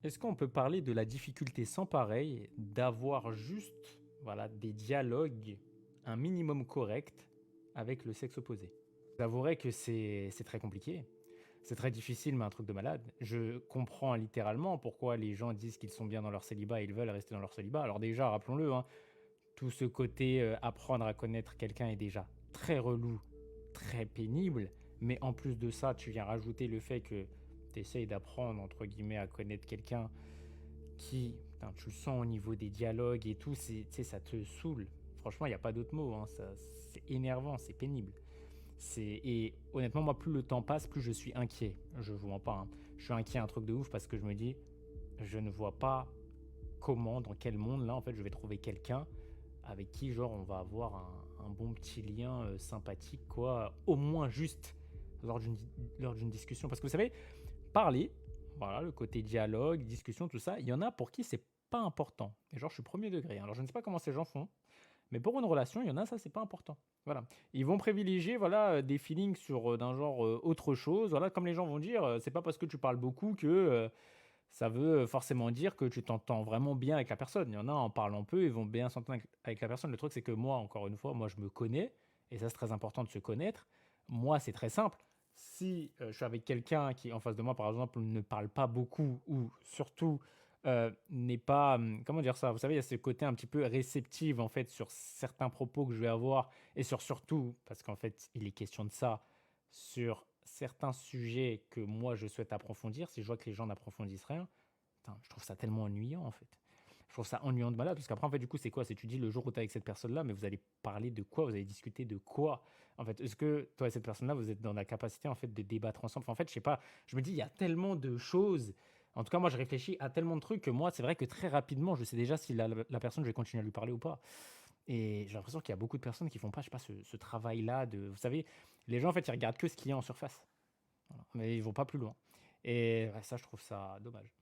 Est-ce qu'on peut parler de la difficulté sans pareil d'avoir juste, voilà, des dialogues un minimum corrects avec le sexe opposé? J'avouerais que c'est très compliqué, c'est très difficile, mais un truc de malade. Je comprends littéralement pourquoi les gens disent qu'ils sont bien dans leur célibat et ils veulent rester dans leur célibat. Alors déjà, rappelons-le, hein, tout ce côté, apprendre à connaître quelqu'un est déjà très relou, très pénible, mais en plus de ça, tu viens rajouter le fait que tu essayes d'apprendre, entre guillemets, à connaître quelqu'un qui, putain, tu le sens au niveau des dialogues et tout, c'est, tu sais, ça te saoule. Franchement, il y a pas d'autre mot, hein, ça, c'est énervant, c'est pénible. Et honnêtement, moi, plus le temps passe, plus je suis inquiet. Je vous mens pas, hein. Je suis inquiet un truc de ouf parce que je me dis, je ne vois pas comment, dans quel monde, là, en fait, je vais trouver quelqu'un avec qui, genre, on va avoir un bon petit lien sympathique, quoi. Au moins juste lors d'une lors d'une discussion. Parce que vous savez, parler, voilà, le côté dialogue, discussion, tout ça, il y en a pour qui c'est pas important. Et genre, je suis premier degré, hein. Alors, je ne sais pas comment ces gens font, mais pour une relation, il y en a, ça, c'est pas important. Voilà. Ils vont privilégier, voilà, des feelings sur d'un genre autre chose. Voilà, comme les gens vont dire, c'est pas parce que tu parles beaucoup que ça veut forcément dire que tu t'entends vraiment bien avec la personne. Il y en a, en parlant peu, ils vont bien s'entendre avec la personne. Le truc, c'est que moi, encore une fois, moi, je me connais, et ça, c'est très important de se connaître. Moi, c'est très simple. Si je suis avec quelqu'un qui, en face de moi, par exemple, ne parle pas beaucoup, ou surtout n'est pas, comment dire ça, vous savez, il y a ce côté un petit peu réceptif, en fait, sur certains propos que je vais avoir, et sur surtout, parce qu'en fait, il est question de ça, sur certains sujets que moi je souhaite approfondir, si je vois que les gens n'approfondissent rien, putain, je trouve ça tellement ennuyant en fait. Je trouve ça ennuyant de malade, parce qu'après en fait du coup c'est quoi? C'est tu dis le jour où tu es avec cette personne-là, mais vous allez parler de quoi? Vous allez discuter de quoi? En fait, est-ce que toi et cette personne-là, vous êtes dans la capacité en fait de débattre ensemble? Enfin, en fait, je sais pas, je me dis il y a tellement de choses. En tout cas, moi je réfléchis à tellement de trucs que moi c'est vrai que très rapidement je sais déjà si la personne je vais continuer à lui parler ou pas. Et j'ai l'impression qu'il y a beaucoup de personnes qui font pas, je sais pas, ce travail-là de, vous savez, les gens en fait ils regardent que ce qu'il y a en surface. Voilà. Mais ils vont pas plus loin. Et ouais, ça, je trouve ça dommage.